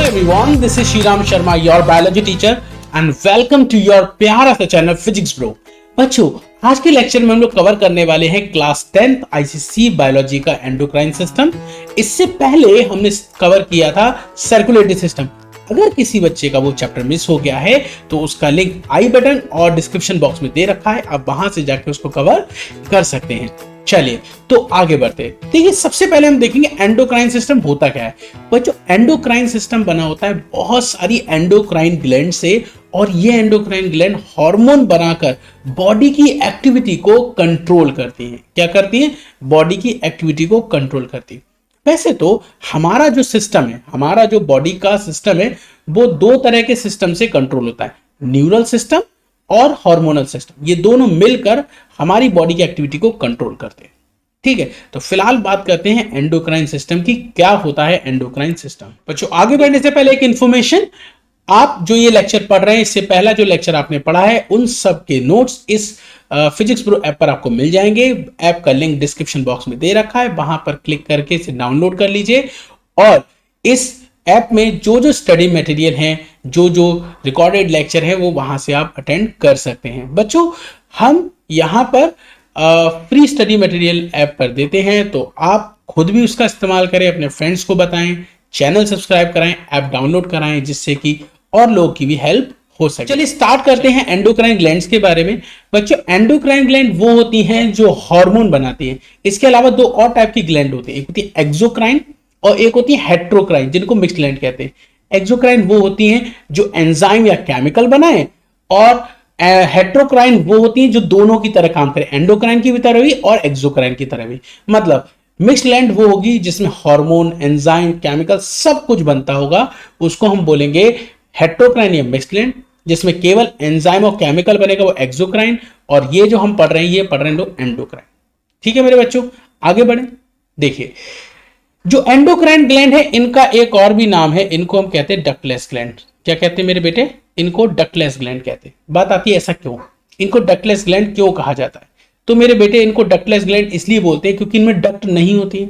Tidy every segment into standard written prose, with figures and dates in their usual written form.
everyone, this is Shriram Sharma, your biology teacher and welcome to your प्यारा सा channel physics bro. बच्चों, आज के लेक्चर में हम लोग कवर करने वाले हैं क्लास 10th आईसीएसई बायोलॉजी का एंडोक्राइन सिस्टम। इससे पहले हमने कवर किया था सर्कुलेटरी सिस्टम। अगर किसी बच्चे का वो चैप्टर मिस हो गया है तो उसका लिंक आई बटन और डिस्क्रिप्शन बॉक्स में दे रखा है, आप वहां से जाके उसको कवर कर सकते हैं। चलिए तो आगे बढ़ते हैं। देखिए, सबसे पहले हम देखेंगे एंडोक्राइन सिस्टम होता क्या है। बच्चों, एंडोक्राइन सिस्टम बना होता है बहुत सारी एंडोक्राइन ग्लैंड से, और ये एंडोक्राइन ग्लैंड हार्मोन बनाकर बॉडी की एक्टिविटी को कंट्रोल करती हैं। क्या करती हैं? बॉडी की एक्टिविटी को कंट्रोल करती है। वैसे तो हमारा जो सिस्टम है, हमारा जो बॉडी का सिस्टम है, वो दो तरह के सिस्टम से कंट्रोल होता है, न्यूरल सिस्टम और हार्मोनल सिस्टम। ये दोनों मिलकर हमारी बॉडी की एक्टिविटी को कंट्रोल करते हैं। ठीक है, तो फिलहाल बात करते हैं एंडोक्राइन सिस्टम की। क्या होता है एंडोक्राइन सिस्टम? बच्चों, आगे बढ़ने से पहले एक इंफॉर्मेशन, आप जो ये लेक्चर पढ़ रहे हैं, इससे पहला जो लेक्चर आपने पढ़ा है, उन सब के नोट्स इस फिजिक्स प्रो ऐप पर आपको मिल जाएंगे। ऐप का लिंक डिस्क्रिप्शन बॉक्स में दे रखा है, वहां पर क्लिक करके इसे डाउनलोड कर लीजिए। और इस ऐप में जो जो स्टडी मटेरियल हैं, जो जो रिकॉर्डेड लेक्चर है, वो वहां से आप अटेंड कर सकते हैं। बच्चों, हम यहाँ पर फ्री स्टडी मटेरियल ऐप पर देते हैं, तो आप खुद भी उसका इस्तेमाल करें, अपने फ्रेंड्स को बताएं, चैनल सब्सक्राइब कराएं, ऐप डाउनलोड कराएं, जिससे कि और लोगों की भी हेल्प हो सके। चलिए स्टार्ट करते हैं एंडोक्राइन ग्लैंड्स के बारे में। बच्चों, एंडोक्राइन ग्लैंड वो होती हैं जो हार्मोन बनाती हैं। इसके अलावा दो और टाइप की ग्लैंड होती है, एक होती है एक्सोक्राइन और एक होती है हेट्रोक्राइन, जिनको मिक्स्ड ग्लैंड कहते हैं। एक्सोक्राइन वो होती हैं जो एंजाइम या केमिकल बनाए, और हेट्रोक्राइन वो होती हैं जो दोनों की तरह काम करें, एंडोक्राइन की भी तरह भी और एक्सोक्राइन की तरह भी। मतलब मिक्स्ड ग्लैंड वो होगी जिसमें हार्मोन, एंजाइम, केमिकल सब कुछ बनता होगा, उसको हम बोलेंगे हेट्रोक्राइन या मिक्स्ड ग्लैंड। जिसमें केवल एंजाइम और केमिकल बनेगा, वो एक्सोक्राइन। और ये जो हम पढ़ रहे हैं, ये पढ़ रहे हैं लोग एंडोक्राइन। ठीक है मेरे बच्चों, आगे बढ़े। देखिए, जो एंडोक्राइन ग्लैंड है, इनका एक और भी नाम है, इनको हम कहते हैं डक्टलेस ग्लैंड। क्या कहते हैं मेरे बेटे? इनको डक्टलेस ग्लैंड कहते हैं। बात आती है ऐसा क्यों, इनको डक्टलेस ग्लैंड क्यों कहा जाता है? तो मेरे बेटे, इनको डक्टलेस ग्लैंड इसलिए बोलते हैं क्योंकि इनमें डक्ट नहीं होती है।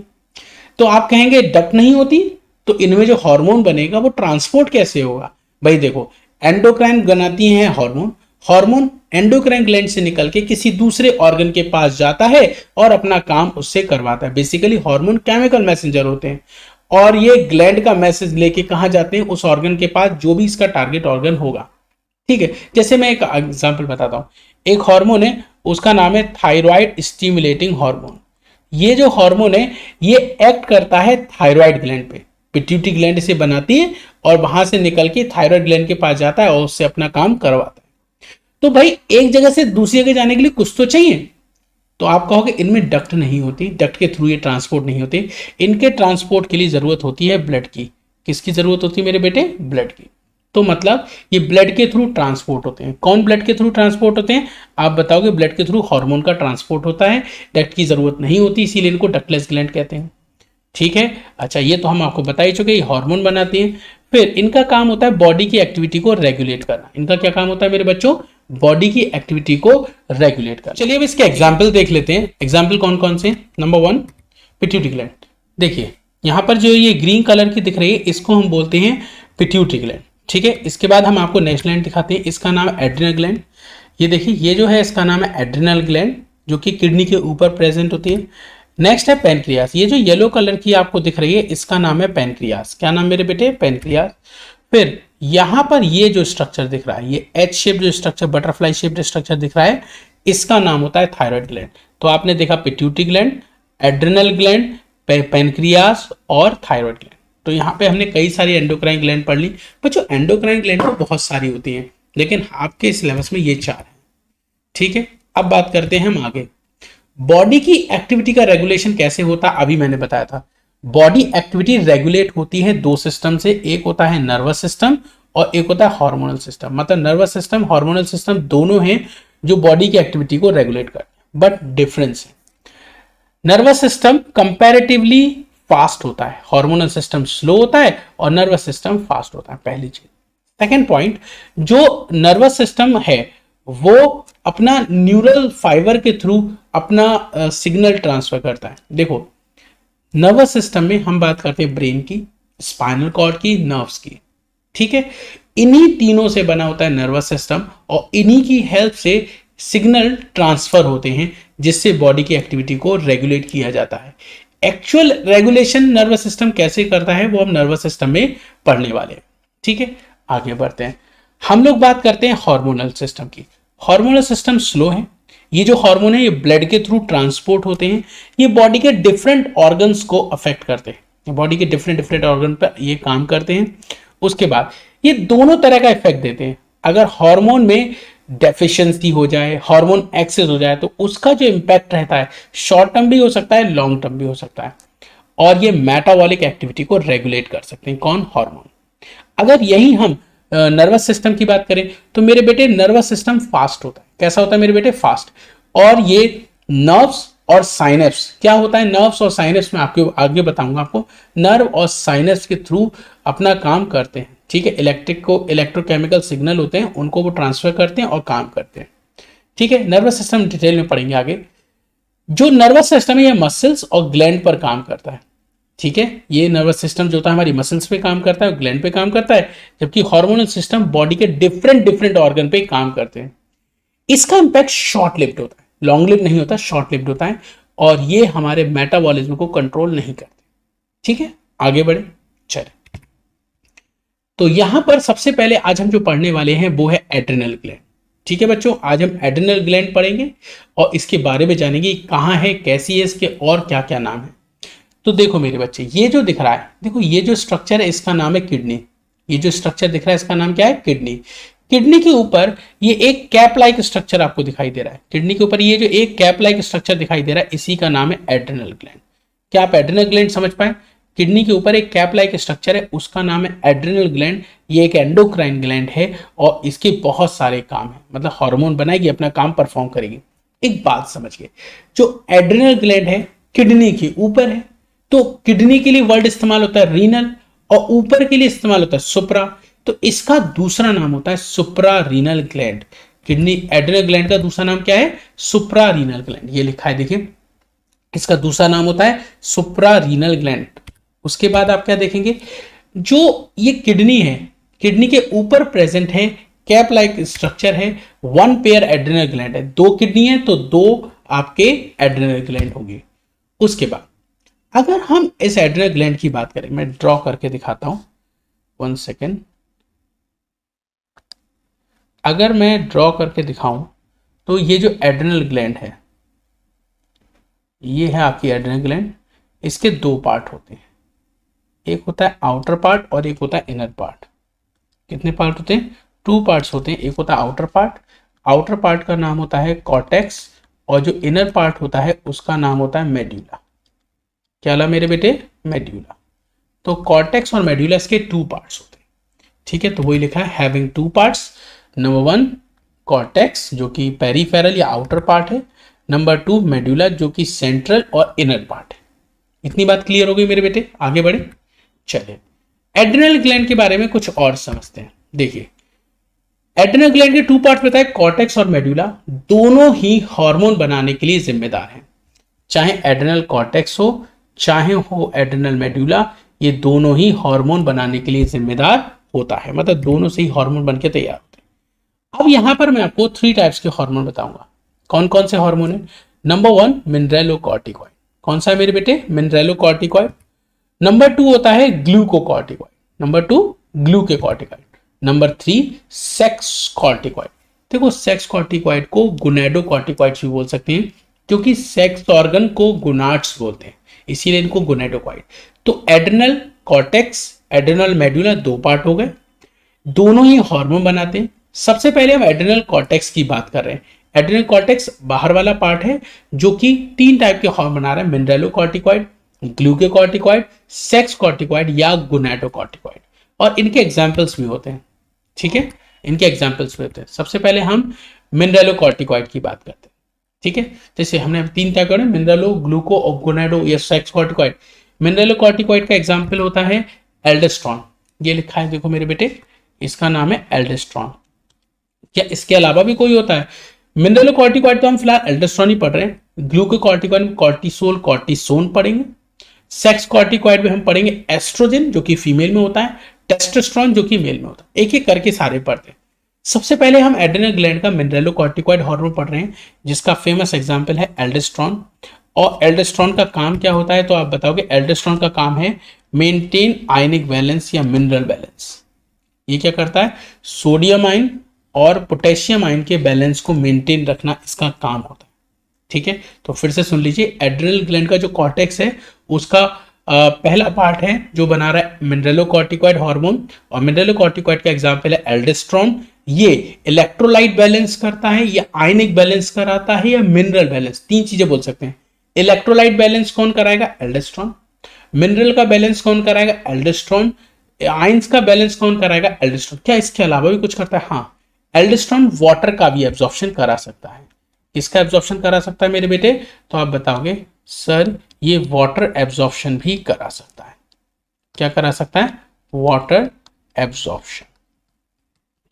तो आप कहेंगे डक्ट नहीं होती तो इनमें जो हार्मोन बनेगा वो ट्रांसपोर्ट कैसे होगा? भाई देखो, एंडोक्राइन बनाती हैं हार्मोन, हार्मोन एंडोक्राइन ग्लैंड से निकल के किसी दूसरे ऑर्गन के पास जाता है और अपना काम उससे करवाता है। बेसिकली हार्मोन केमिकल मैसेंजर होते हैं, और ये ग्लैंड का मैसेज लेके कहां जाते हैं? उस ऑर्गन के पास जो भी इसका टारगेट ऑर्गन होगा। ठीक है, जैसे मैं एक एग्जांपल बताता हूं। एक हार्मोन है, उसका नाम है थायराइड स्टिमुलेटिंग हार्मोन। ये जो हार्मोन है, ये एक्ट करता है थायराइड ग्लैंड पे। पिट्यूटरी ग्लैंड इसे बनाती है और वहां से निकल के थायराइड ग्लैंड के पास जाता है और उससे अपना काम करवाता है। तो भाई, एक जगह से दूसरी जगह जाने के लिए कुछ तो चाहिए। तो आप कहोगे इनमें डक्ट नहीं होती, डक्ट के थ्रू ये ट्रांसपोर्ट नहीं होती। इनके ट्रांसपोर्ट के लिए जरूरत होती है ब्लड की। किसकी जरूरत होती है मेरे बेटे? ब्लड की। तो मतलब ये ब्लड के थ्रू ट्रांसपोर्ट होते हैं। कौन ब्लड के थ्रू ट्रांसपोर्ट होते हैं? आप बताओगे ब्लड के थ्रू हार्मोन का ट्रांसपोर्ट होता है, डक्ट की जरूरत नहीं होती, इसीलिए इनको डक्टलेस ग्लैंड कहते हैं। ठीक है, अच्छा, ये तो हम आपको बता ही चुके, ये हार्मोन बनाती हैं। फिर इनका काम होता है बॉडी की एक्टिविटी को रेगुलेट करना। इनका क्या काम होता है मेरे बच्चों? बॉडी की एक्टिविटी को रेगुलेट करना। चलिए अब इसके एग्जाम्पल देख लेते हैं। एग्जाम्पल कौन कौन से? Number 1, pituitary gland. देखिए, यहां पर जो ये ग्रीन कलर की दिख रही है, इसको हम बोलते हैं पिट्यूटरी ग्लैंड। ठीक है, इसके बाद हम आपको नेक्स्ट ग्लैंड दिखाते हैं, इसका नाम है एड्रिनल ग्लैंड। ये देखिए, ये जो है इसका नाम है एड्रिनल ग्लैंड, जो कि किडनी के ऊपर प्रेजेंट होती है। नेक्स्ट है पैनक्रियास। ये जो येलो कलर की आपको दिख रही है, इसका नाम है पैनक्रियास। क्या नाम मेरे बेटे? पैनक्रियास। फिर यहां पर ये जो स्ट्रक्चर दिख रहा है, ये एच शेप जो स्ट्रक्चर, बटरफ्लाई शेप स्ट्रक्चर दिख रहा है, इसका नाम होता है थायराइड ग्लैंड। तो आपने देखा pituitary gland, adrenal gland, pancreas और थायराइड ग्लैंड। तो यहाँ पे हमने कई सारी एंडोक्राइन ग्लैंड पढ़ ली। बच्चों, एंडोक्राइन ग्लैंड तो बहुत सारी होती हैं, लेकिन आपके सिलेबस में ये 4 है। ठीक है, अब बात करते हैं हम आगे। बॉडी की एक्टिविटी का रेगुलेशन कैसे होता? अभी मैंने बताया था, बॉडी एक्टिविटी रेगुलेट होती है दो सिस्टम से। एक होता है नर्वस सिस्टम और एक होता है हार्मोनल सिस्टम। मतलब नर्वस सिस्टम, हार्मोनल सिस्टम दोनों हैं जो बॉडी की एक्टिविटी को रेगुलेट करते हैं, बट डिफरेंस है। नर्वस सिस्टम कंपैरेटिवली फास्ट होता है, हार्मोनल सिस्टम स्लो होता है और नर्वस सिस्टम फास्ट होता है। पहली चीज। सेकेंड पॉइंट, जो नर्वस सिस्टम है वो अपना न्यूरल फाइबर के थ्रू अपना सिग्नल ट्रांसफर करता है। देखो, नर्वस सिस्टम में हम बात करते हैं ब्रेन की, स्पाइनल कॉर्ड की, नर्व्स की। ठीक है, इन्हीं तीनों से बना होता है नर्वस सिस्टम और इन्हीं की हेल्प से सिग्नल ट्रांसफर होते हैं जिससे बॉडी की एक्टिविटी को रेगुलेट किया जाता है। एक्चुअल रेगुलेशन नर्वस सिस्टम कैसे करता है वो हम नर्वस सिस्टम में पढ़ने वाले हैं। ठीक है, आगे बढ़ते हैं। हम लोग बात करते हैं हार्मोनल सिस्टम की। हार्मोनल सिस्टम स्लो है। ये जो हार्मोन है ये ब्लड के थ्रू ट्रांसपोर्ट होते हैं। ये बॉडी के डिफरेंट ऑर्गन्स को अफेक्ट करते हैं, बॉडी के डिफरेंट डिफरेंट ऑर्गन पर ये काम करते हैं। उसके बाद ये दोनों तरह का इफेक्ट देते हैं। अगर हार्मोन में डेफिशिएंसी हो जाए, हार्मोन एक्सेस हो जाए, तो उसका जो इंपैक्ट रहता है शॉर्ट टर्म भी हो सकता है, लॉन्ग टर्म भी हो सकता है। और ये मेटाबॉलिक एक्टिविटी को रेगुलेट कर सकते हैं। कौन? हार्मोन। अगर यही हम नर्वस सिस्टम की बात करें तो मेरे बेटे नर्वस सिस्टम फास्ट होता है। कैसा होता है मेरे बेटे? फास्ट। और ये नर्व्स और साइनेप्स, क्या होता है नर्व्स और साइनेप्स में आपको आगे बताऊंगा। आपको नर्व और साइनेप्स के थ्रू अपना काम करते हैं। ठीक है, इलेक्ट्रोकेमिकल सिग्नल होते हैं, उनको वो ट्रांसफर करते हैं और काम करते हैं। ठीक है, नर्वस सिस्टम डिटेल में पढ़ेंगे आगे। जो नर्वस सिस्टम है ये मसल्स और ग्लैंड पर काम करता है। ठीक है, ये नर्वस सिस्टम जो होता है हमारी मसल्स पे काम करता है और ग्लैंड पे काम करता है, जबकि हार्मोनल सिस्टम बॉडी के डिफरेंट डिफरेंट ऑर्गन पे काम करते हैं। इसका इंपैक्ट शॉर्ट लिव्ड होता है, लॉन्ग लिव्ड नहीं होता, शॉर्ट लिव्ड होता है। और ये हमारे मेटाबॉलिज्म को कंट्रोल नहीं करते। ठीक है, आगे बढ़े चले। तो यहां पर सबसे पहले आज हम जो पढ़ने वाले हैं वो है एड्रिनल ग्लैंड। ठीक है बच्चों, आज हम एड्रिनल ग्लैंड पढ़ेंगे और इसके बारे में जानेंगे कहां है, कैसी है, इसके और क्या क्या नाम है। तो देखो मेरे बच्चे, ये जो दिख रहा है, देखो ये जो स्ट्रक्चर है इसका नाम है किडनी। ये जो स्ट्रक्चर दिख रहा है इसका नाम क्या है? किडनी। किडनी के ऊपर ये एक कैप लाइक स्ट्रक्चर आपको दिखाई दे रहा है। किडनी के ऊपर ये जो एक कैप लाइक स्ट्रक्चर दिखाई दे रहा है इसी का नाम है एड्रिनल ग्लैंड। क्या आप एड्रिनल ग्लैंड समझ पाए? किडनी के ऊपर एक कैप लाइक स्ट्रक्चर है, उसका नाम है एड्रिनल ग्लैंड। ये एक एंडोक्राइन ग्लैंड है और इसके बहुत सारे काम है, मतलब हार्मोन बनाएगी, अपना काम परफॉर्म करेगी। एक बात समझिए, जो एड्रिनल ग्लैंड है किडनी के ऊपर है, तो किडनी के लिए वर्ड इस्तेमाल होता है रीनल और ऊपर के लिए इस्तेमाल होता है सुप्रा। तो इसका दूसरा नाम होता है supra renal gland. Kidney adrenal gland का दूसरा नाम क्या है? Supra renal gland. ये लिखा है देखिए, इसका दूसरा नाम होता है सुप्रा रीनल ग्लैंड। उसके बाद आप क्या देखेंगे, जो ये किडनी है, किडनी के ऊपर प्रेजेंट है कैप लाइक स्ट्रक्चर है, वन पेयर एड्रिनल ग्लैंड है। दो किडनी है तो दो आपके एड्रिनल ग्लैंड होंगे। उसके बाद अगर हम इस एड्रिनल ग्लैंड की बात करें, मैं ड्रॉ करके दिखाता हूं, 1 सेकेंड। अगर मैं ड्रॉ करके दिखाऊं तो ये जो एड्रिनल ग्लैंड है, ये है आपकी एड्रिनल ग्लैंड। इसके दो पार्ट होते हैं, एक होता है आउटर पार्ट और एक होता है इनर पार्ट। कितने पार्ट होते हैं? 2 पार्ट्स होते हैं। एक होता है आउटर पार्ट, आउटर पार्ट का नाम होता है कॉर्टेक्स और जो इनर पार्ट होता है उसका नाम होता है मेड्यूला। क्या ला मेरे बेटे? मेड्यूला। तो कॉर्टेक्स और मेड्यूला इसके 2 पार्ट्स होते हैं। ठीक है, तो वही लिखा है हैविंग 2 पार्ट्स। नंबर 1 कॉर्टेक्स जो कि पेरीफेरल या आउटर पार्ट है, नंबर 2 मेड्यूला जो कि सेंट्रल और इनर पार्ट है। इतनी बात क्लियर हो गई मेरे बेटे, आगे बढ़े चले। एड्रिनल ग्लैंड के बारे में कुछ और समझते हैं। देखिए, एड्रिनल ग्लैंड के 2 पार्ट बताए, कॉर्टेक्स और मेड्यूला दोनों ही हार्मोन बनाने के लिए जिम्मेदार हैं। चाहे एड्रिनल कॉर्टेक्स हो चाहे हो एड्रिनल मेड्यूला, ये दोनों ही हार्मोन बनाने के लिए जिम्मेदार होता है, मतलब दोनों से ही हार्मोन बनके तैयार होते हैं। अब यहां पर मैं आपको 3 टाइप्स के हार्मोन बताऊंगा। कौन कौन से हार्मोन है? नंबर 1 मिनरेलोकॉर्टिकॉइड। कौन सा है मेरे बेटे? मिनरेलोकॉर्टिकॉइड। नंबर 2 होता है glucocorticoid. Number 2 glucocorticoid. Number 3 sex corticoid. देखो, सेक्स कॉर्टिकॉइड को गोनेडोकॉर्टिकॉइड्स भी बोल सकते हैं क्योंकि सेक्स ऑर्गन को गोनाड्स बोलते हैं, इसीलिए इनको गोनेडोकॉइड। तो adrenal cortex, adrenal medulla 2 part हो गए, दोनों ही हार्मोन बनाते हैं। सबसे पहले हम एड्रिनल कॉर्टेक्स की बात कर रहे हैं। एड्रिनल कॉर्टेक्स बाहर वाला पार्ट है जो कि 3 टाइप के हार्मोन बना रहा है, मिनरेलोकॉर्टिकॉइड, ग्लूकोकॉर्टिकॉइड, सेक्स कॉर्टिकॉइड या गोनेडोकॉर्टिकॉइड। और इनके एग्जाम्पल्स भी होते हैं। ठीक है, इनके एग्जाम्पल्स भी होते हैं। सबसे पहले हम मिनरेलोकॉर्टिकॉइड की बात करते हैं। ठीक है, जैसे हमने 3 टाइप कर मिनरेलो, ग्लूको और गोनेडो या सेक्स कॉर्टिकॉइड। मिनरेलोकॉर्टिकॉइड का एग्जाम्पल होता है एल्डोस्टेरोन। ये लिखा है देखो मेरे बेटे, इसका नाम है एल्डोस्टेरोन। क्या इसके अलावा भी कोई होता है? मिनरेलोकॉर्टिकॉइड तो हम फिलहाल एल्डोस्टेरोन ही पढ़ रहे हैं। ग्लूकोकॉर्टिकॉइड में कॉर्टिसोल, कॉर्टिसोन पढ़ेंगे। सेक्स कॉर्टिकॉइड में हम पढ़ेंगे एस्ट्रोजन जो कि फीमेल में होता है, टेस्टोस्टेरोन जो कि मेल में होता है। एक एक करके सारे पढ़ते हैं। सबसे पहले हम एड्रेनल ग्लैंड का मिनरलोकॉर्टिकॉइड हार्मोन पढ़ रहे हैं, जिसका फेमस एग्जांपल है एल्डोस्टेरोन। और एल्डोस्टेरोन का काम क्या होता है, तो आप बताओगे एल्डोस्टेरोन का काम है मेंटेन आयनिक बैलेंस या मिनरल बैलेंस। ये क्या करता है, सोडियम आयन और पोटेशियम आयन के बैलेंस को मेंटेन रखना इसका काम होता है। ठीक है, तो फिर से सुन लीजिए, एड्रेनल ग्लैंड का जो कॉर्टेक्स है उसका पहला पार्ट है जो बना रहा है मिनरलोकॉर्टिकॉइड हार्मोन, और मिनरलोकॉर्टिकॉइड का एग्जांपल है एल्डोस्टेरोन। ये इलेक्ट्रोलाइट बैलेंस करता है, या आयनिक बैलेंस कराता है, या मिनरल बैलेंस, तीन चीजें बोल सकते हैं। इलेक्ट्रोलाइट बैलेंस कौन कराएगा, एल्डोस्टेरोन। मिनरल का बैलेंस कौन कराएगा, एल्डोस्टेरोन। आयंस का बैलेंस कौन कराएगा, एल्डोस्टेरोन। क्या इसके अलावा भी कुछ करता है, हाँ, एल्डोस्टेरोन वाटर का भी एब्जॉर्प्शन करा सकता है। किसका एब्जॉर्प्शन करा सकता है मेरे बेटे, तो आप बताओगे सर ये वाटर एब्जॉर्प्शन भी करा सकता है। क्या करा सकता है, वाटर एब्जॉर्प्शन।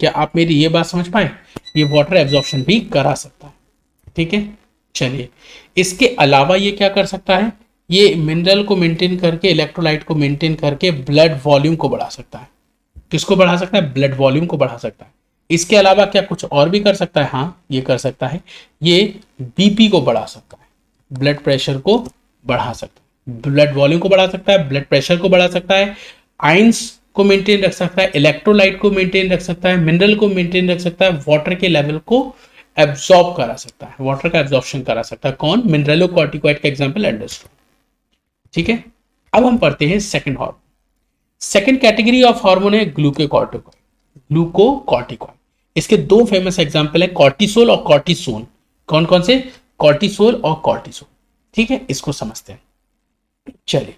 क्या आप मेरी ये बात समझ पाए, ये वाटर एब्जॉर्प्शन भी करा सकता है। ठीक है, चलिए, इसके अलावा ये क्या कर सकता है, ये मिनरल को मेंटेन करके, इलेक्ट्रोलाइट को मेंटेन करके ब्लड वॉल्यूम को बढ़ा सकता है। किसको बढ़ा सकता है, ब्लड वॉल्यूम को बढ़ा सकता है। इसके अलावा क्या कुछ और भी कर सकता है, हाँ ये कर सकता है, ये बीपी को बढ़ा सकता है, ब्लड प्रेशर को बढ़ा सकता है, ब्लड वॉल्यूम को बढ़ा सकता है, ब्लड प्रेशर को बढ़ा सकता है, आयंस को मेंटेन रख सकता है, इलेक्ट्रोलाइट को मेंटेन रख सकता है, मिनरल को मेंटेन रख सकता है, वाटर के लेवल को एब्जॉर्ब करा सकता है, वाटर का एब्जॉर्प्शन करा सकता है। कौन, मिनरलोकॉर्टिकॉइड का एग्जांपल एल्डोस्टेरोन। ठीक है, अब हम पढ़ते हैं second hormone. Second category of hormone है ग्लूकोकॉर्टिकॉइड। ग्लूकोकॉर्टिकॉइड, इसके दो फेमस एग्जांपल है कॉर्टिसोल और कॉर्टिसोन। कौन कौन से, कॉर्टिसोल और कॉर्टिसोन। ठीक है, इसको समझते हैं। चलिए,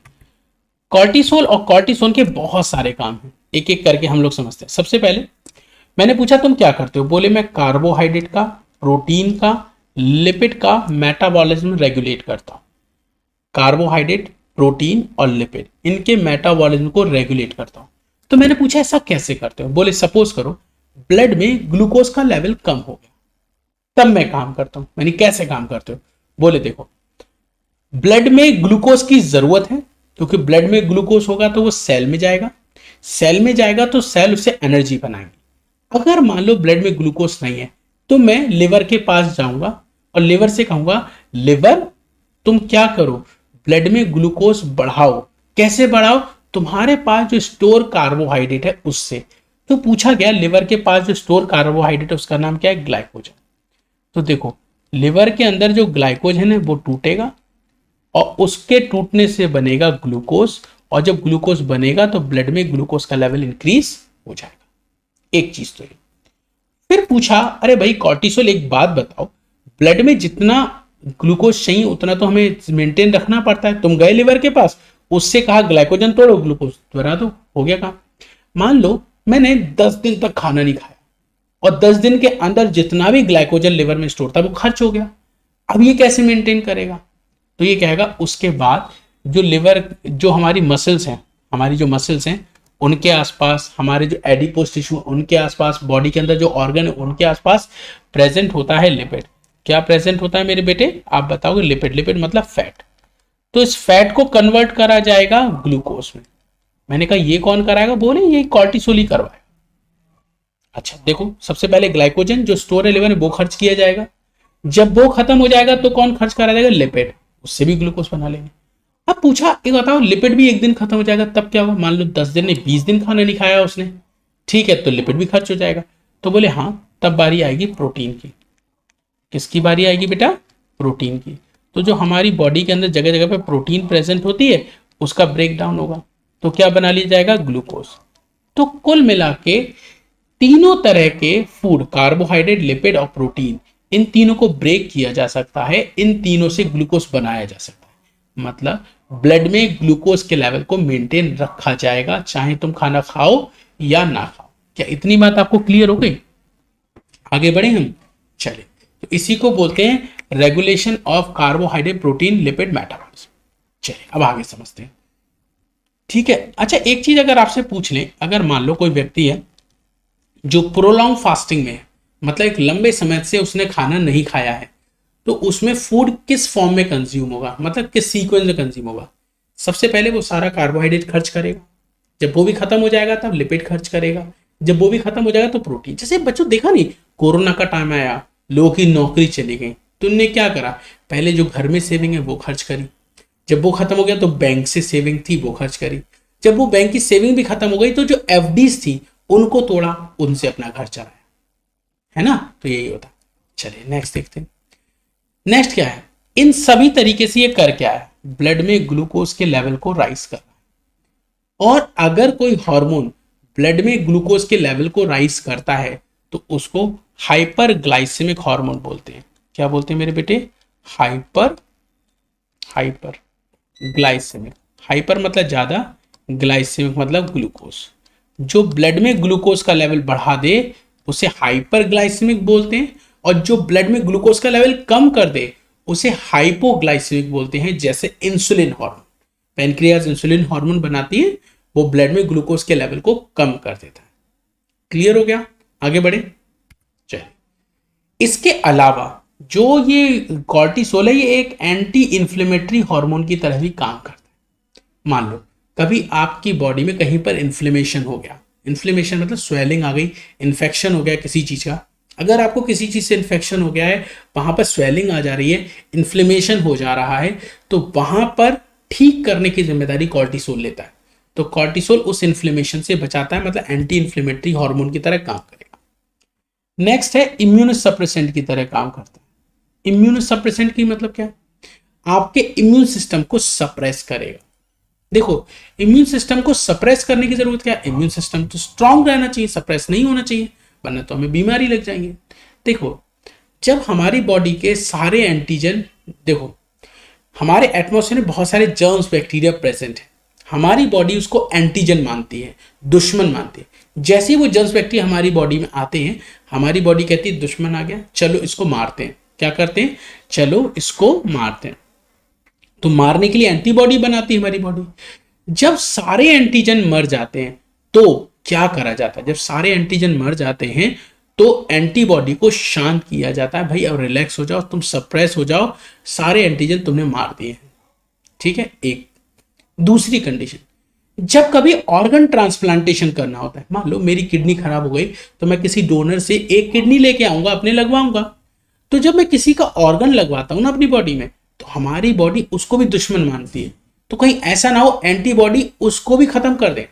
कॉर्टिसोल और कॉर्टिसोन के बहुत सारे काम हैं, एक एक करके हम लोग समझते हैं। सबसे पहले मैंने पूछा तुम क्या करते हो, बोले मैं कार्बोहाइड्रेट का, प्रोटीन का, लिपिड का मेटाबॉलिज्म रेगुलेट करता हूं। कार्बोहाइड्रेट, प्रोटीन और लिपिड, इनके मेटाबॉलिज्म को रेगुलेट करता हूं। तो मैंने पूछा ऐसा कैसे करते हो, बोले सपोज करो ब्लड में ग्लूकोज का लेवल कम हो गया, तब मैं काम करता हूं। मैंने कैसे काम करते हो, बोले देखो ब्लड में ग्लूकोज की जरूरत है, क्योंकि ब्लड में ग्लूकोज होगा तो वो सेल में जाएगा, सेल में जाएगा तो सेल उससे एनर्जी बनाएंगे। अगर मान लो ब्लड में ग्लूकोज नहीं है तो मैं लिवर के पास जाऊंगा और लिवर से कहूंगा लिवर तुम क्या करो, ब्लड में ग्लूकोज बढ़ाओ। कैसे बढ़ाओ, तुम्हारे पास जो स्टोर कार्बोहाइड्रेट है उससे। तो पूछा गया लिवर के पास जो स्टोर कार्बोहाइड्रेट है उसका नाम क्या है, ग्लाइकोजन। तो देखो लिवर के अंदर जो ग्लाइकोजन है वो टूटेगा और उसके टूटने से बनेगा ग्लूकोज, और जब ग्लूकोज बनेगा तो ब्लड में ग्लूकोज का लेवल इंक्रीज हो जाएगा। एक चीज तो ये। फिर पूछा अरे भाई कॉर्टिसोल एक बात बताओ, ब्लड में जितना ग्लूकोज चाहिए उतना तो हमें मेंटेन रखना पड़ता है। तुम गए लिवर के पास, उससे कहा ग्लाइकोजन तोड़ो, ग्लूकोज बना दो, हो गया काम। मान लो मैंने 10 दिन तक खाना नहीं खाया और 10 दिन के अंदर जितना भी ग्लाइकोजन लिवर में स्टोर था वो खर्च हो गया। अब ये कैसे मेंटेन करेगा, तो ये कहेगा उसके बाद जो लिवर, जो हमारी मसल्स हैं, हमारी जो मसल्स हैं उनके आसपास, हमारे जो एडिपोज टिश्यू उनके आसपास, बॉडी के अंदर जो ऑर्गन है उनके आसपास प्रेजेंट होता है लिपिड। क्या प्रेजेंट होता है मेरे बेटे, आप बताओगे लिपिड। लिपिड मतलब फैट। तो इस फैट को कन्वर्ट करा जाएगा ग्लूकोज में। मैंने कहा ये कौन कराएगा, बोले ये कॉर्टिसोल ही करवाएगा। अच्छा देखो, सबसे पहले ग्लाइकोजन जो स्टोर है लिवर में वो खर्च किया जाएगा। जब वो खत्म हो जाएगा तो कौन खर्च करा जाएगा, लिपिड, उससे भी ग्लूकोज बना लेंगे। अब पूछा एक बताओ लिपिड भी एक दिन खत्म हो जाएगा तब क्या होगा, मान लो 10 दिन ने 20 दिन खाना नहीं खाया उसने, ठीक है, तो लिपिड भी खर्च हो जाएगा। तो बोले हाँ, तब बारी आएगी प्रोटीन की। किसकी बारी आएगी बेटा, प्रोटीन की। तो जो हमारी बॉडी के अंदर जगह जगह पे प्रोटीन प्रेजेंट होती है उसका ब्रेक डाउन होगा, तो क्या बना लिया जाएगा, ग्लूकोज। तो कुल मिला के तीनों तरह के फूड, कार्बोहाइड्रेट, लिपिड और प्रोटीन, इन तीनों को ब्रेक किया जा सकता है, इन तीनों से ग्लूकोज बनाया जा सकता है। मतलब ब्लड में ग्लूकोज के लेवल को मेंटेन रखा जाएगा, चाहे तुम खाना खाओ या ना खाओ। क्या इतनी बात आपको क्लियर हो गई, आगे बढ़े हम। चले, तो इसी को बोलते हैं regulation of carbohydrate, protein, lipid, metabolism. चलिए अब आगे समझते हैं, ठीक है। अच्छा एक चीज अगर आपसे पूछ लें, अगर मान लो कोई व्यक्ति है जो प्रोलॉन्ग फास्टिंग में है, मतलब एक लंबे समय से उसने खाना नहीं खाया है, तो उसमें फूड किस फॉर्म में कंज्यूम होगा, मतलब किस सीक्वेंस में कंज्यूम होगा। सबसे पहले वो सारा कार्बोहाइड्रेट खर्च करेगा, जब वो भी खत्म हो जाएगा तब लिपिड खर्च करेगा, जब वो भी खत्म हो जाएगा तो प्रोटीन। जैसे बच्चों देखा नहीं, कोरोना का टाइम आया, लोगों की नौकरी चली गई, तो उनने क्या करा, पहले जो घर में सेविंग है वो खर्च करी, जब वो खत्म हो गया तो बैंक से सेविंग थी वो खर्च करी, जब वो बैंक की सेविंग भी खत्म हो गई तो जो एफडीज थी उनको तोड़ा, उनसे अपना घर चलाया, है ना। तो यही होता। चलिए नेक्स्ट देखते हैं। नेक्स्ट क्या है, इन सभी तरीके से ये कर क्या है, ब्लड में ग्लूकोज के लेवल को राइज कर रहा है। और अगर कोई हार्मोन ब्लड में ग्लूकोज के लेवल को राइज करता है तो उसको हाइपर ग्लाइसेमिक हार्मोन बोलते हैं। क्या बोलते हैं मेरे बेटे, हाइपर हाइपर ग्लाइसेमिक। हाइपर मतलब ज्यादा, ग्लाइसेमिक मतलब ग्लूकोज। जो ब्लड में ग्लूकोज का लेवल बढ़ा दे उसे हाइपर ग्लाइसेमिक बोलते हैं, और जो ब्लड में ग्लूकोज का लेवल कम कर दे उसे हाइपोग्लाइसेमिक बोलते हैं। जैसे insulin hormone, pancreas insulin hormone बनाती है, वो ब्लड में ग्लूकोज के लेवल को कम कर देता है। क्लियर हो गया, आगे बढ़े। चलिए, इसके अलावा जो ये कॉर्टिसोल है ये एक एंटी इंफ्लेमेटरी हार्मोन की तरह भी काम करता है। मान लो कभी आपकी बॉडी में कहीं पर इन्फ्लेमेशन हो गया, इन्फ्लेमेशन मतलब स्वेलिंग आ गई, इन्फेक्शन हो गया किसी चीज का। अगर आपको किसी चीज से इन्फेक्शन हो गया है, वहां पर स्वेलिंग आ जा रही है, इन्फ्लेमेशन हो जा रहा है, तो वहां पर ठीक करने की जिम्मेदारी कॉर्टिसोल लेता है। तो कॉर्टिसोल उस इन्फ्लेमेशन से बचाता है, मतलब एंटी इन्फ्लेमेटरी हार्मोन की तरह काम करेगा। नेक्स्ट है इम्यूनो सप्रेसेंट की तरह काम करता है। इम्यूनो सप्रेसेंट की मतलब क्या है, आपके इम्यून सिस्टम को सप्रेस करेगा। देखो, इम्यून सिस्टम को सप्रेस करने की जरूरत क्या है, इम्यून सिस्टम तो स्ट्रांग रहना चाहिए, सप्रेस नहीं होना चाहिए, वरना तो हमें बीमारी लग जाएंगे। देखो, जब हमारी बॉडी के सारे एंटीजन, देखो हमारे एटमॉस्फेयर में बहुत सारे जर्म्स बैक्टीरिया प्रेजेंट है, हमारी बॉडी उसको एंटीजन मानती है, दुश्मन मानती है। जैसे ही वो जर्म्स बैक्टीरिया हमारी बॉडी में आते हैं, हमारी बॉडी कहती है दुश्मन आ गया, चलो इसको मारते हैं। क्या करते हैं, चलो इसको मारते हैं। तो मारने के लिए एंटीबॉडी बनाती है हमारी बॉडी। जब सारे एंटीजन मर जाते हैं तो क्या करा जाता है, जब सारे एंटीजन मर जाते हैं तो एंटीबॉडी को शांत किया जाता है, भाई अब रिलैक्स हो जाओ, तुम सप्रेस हो जाओ, सारे एंटीजन तुमने मार दिए हैं। ठीक है, एक दूसरी कंडीशन, जब कभी ऑर्गन ट्रांसप्लांटेशन करना होता है, मान लो मेरी किडनी खराब हो गई तो मैं किसी डोनर से एक किडनी लेके आऊंगा, अपने लगवाऊंगा। तो जब मैं किसी का ऑर्गन लगवाता हूं ना अपनी बॉडी में, तो हमारी बॉडी उसको भी दुश्मन मानती है। तो कहीं ऐसा ना हो एंटीबॉडी उसको भी खत्म कर दे,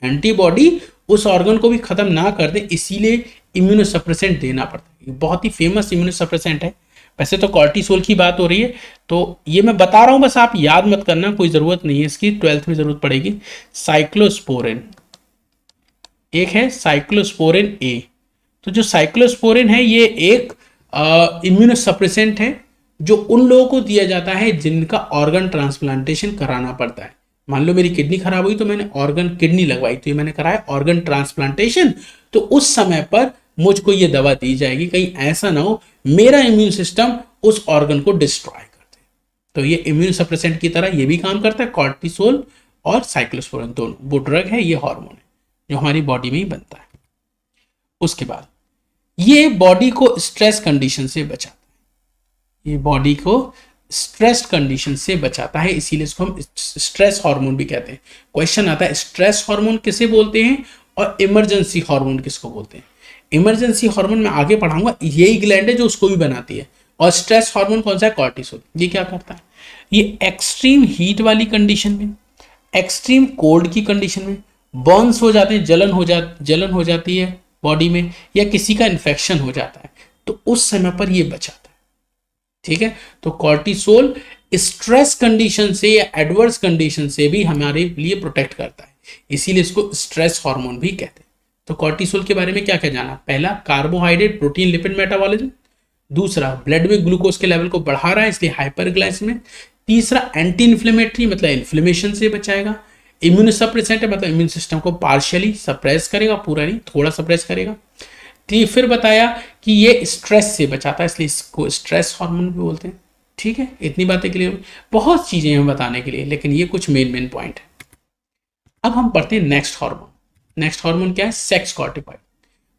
एंटीबॉडी उस ऑर्गन को भी खत्म ना कर दे, इसीलिए इम्यूनोसप्रेसेंट देना पड़ता है। ये बहुत ही फेमस इम्यूनोसप्रेसेंट है। वैसे तो कॉर्टिसोल की बात हो रही है, तो ये मैं बता रहा हूं, बस आप याद मत करना, कोई जरूरत नहीं है इसकी, 12th में जरूरत पड़ेगी। साइक्लोस्पोरिन, एक है साइक्लोस्पोरिन ए। तो जो साइक्लोस्पोरिन है ये एक इम्यूनोसप्रेसेंट है, जो उन लोगों को दिया जाता है जिनका ऑर्गन ट्रांसप्लांटेशन कराना पड़ता है। मान लो मेरी किडनी खराब हुई तो मैंने ऑर्गन किडनी लगवाई, तो ये मैंने कराया ऑर्गन ट्रांसप्लांटेशन। तो उस समय पर मुझको ये दवा दी जाएगी, कहीं ऐसा ना हो मेरा इम्यून सिस्टम उस ऑर्गन को डिस्ट्रॉय कर दे। तो ये इम्यून सप्रेसेंट की तरह ये भी काम करता है, कॉर्टिसोल और साइक्लोस्पोरिन दोनों, वो ड्रग है, ये हार्मोन है जो हमारी बॉडी में ही बनता है। उसके बाद ये बॉडी को स्ट्रेस कंडीशन से बचाता है, ये बॉडी को स्ट्रेस कंडीशन से बचाता है, इसीलिए इसको हम स्ट्रेस हार्मोन भी कहते हैं। क्वेश्चन आता है स्ट्रेस हार्मोन किसे बोलते हैं और इमरजेंसी हार्मोन किसको बोलते हैं। इमरजेंसी हार्मोन मैं आगे पढ़ाऊंगा, यही ग्लैंड है जो उसको भी बनाती है। और स्ट्रेस हार्मोन कौन सा है, कॉर्टिसोल। ये क्या करता है, ये एक्सट्रीम हीट वाली कंडीशन में, एक्सट्रीम कोल्ड की कंडीशन में बर्न्स हो जाते हैं, जलन हो जाती है बॉडी में, या किसी का इन्फेक्शन हो जाता है, तो उस समय पर ये बचाता है। ठीक है, तो कॉर्टिसोल स्ट्रेस कंडीशन से या एडवर्स कंडीशन से भी हमारे लिए प्रोटेक्ट करता है, इसीलिए इसको स्ट्रेस हार्मोन भी कहते हैं। तो कॉर्टिसोल के बारे में क्या क्या जाना, पहला कार्बोहाइड्रेट प्रोटीन लिपिड मेटाबॉलिज्म, दूसरा ब्लड में ग्लूकोज के लेवल को बढ़ा रहा है इसलिए हाइपरग्लाइसेमिक, तीसरा एंटी इन्फ्लेमेटरी मतलब इन्फ्लेमेशन से बचाएगा, इम्यूनोसप्रेसेंट है मतलब इम्यून सिस्टम को पार्शियली सप्रेस करेगा, पूरा नहीं थोड़ा सप्रेस करेगा। फिर बताया कि ये स्ट्रेस से बचाता है इसलिए इसको स्ट्रेस हार्मोन भी बोलते हैं। ठीक है, इतनी बातें के लिए बहुत चीजें हैं बताने के लिए, लेकिन ये कुछ मेन पॉइंट है। अब हम पढ़ते हैं नेक्स्ट हार्मोन। नेक्स्ट हार्मोन क्या है, सेक्स कॉर्टिकॉइड।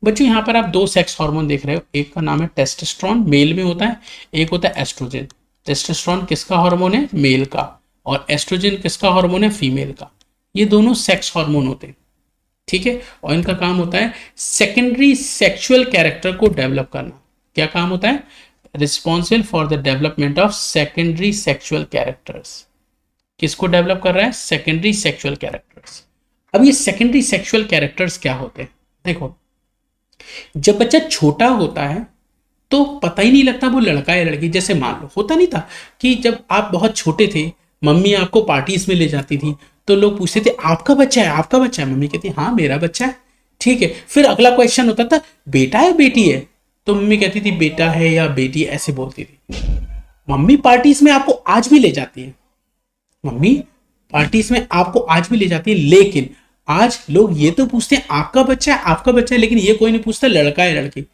बच्चों यहाँ पर आप दो सेक्स हार्मोन देख रहे हो, एक का नाम है टेस्टोस्टेरोन, मेल में होता है, एक होता है एस्ट्रोजन। टेस्टोस्टेरोन किसका हार्मोन है, मेल का, और एस्ट्रोजन किसका हार्मोन है, फीमेल का। ये दोनों सेक्स हार्मोन होते हैं, ठीक है, और इनका काम होता है सेकेंडरी सेक्सुअल कैरेक्टर को डेवलप करना। क्या काम होता है? Responsible for the development of secondary sexual characters. किसको डेवलप कर रहा है? Secondary sexual characters. अब ये सेकेंडरी सेक्सुअल कैरेक्टर्स क्या होते हैं? देखो, जब बच्चा छोटा होता है तो पता ही नहीं लगता वो लड़का है लड़की। जैसे मान लो होता नहीं था कि जब आप बहुत छोटे थे, मम्मी आपको पार्टीज में ले जाती थी, तो लोग पूछते थे आपका बच्चा है, आपका बच्चा है? मम्मी कहती हाँ मेरा बच्चा है, ठीक है। फिर अगला क्वेश्चन होता था बेटा है बेटी है? तो मम्मी कहती थी बेटा है या बेटी है, ऐसे बोलती थी। मम्मी पार्टीज में आपको आज भी ले जाती है, मम्मी पार्टीज में आपको आज भी ले जाती है, लेकिन आज लोग ये तो पूछते हैं आपका बच्चा है, आपका बच्चा है, लेकिन ये कोई नहीं पूछता लड़का है लड़की।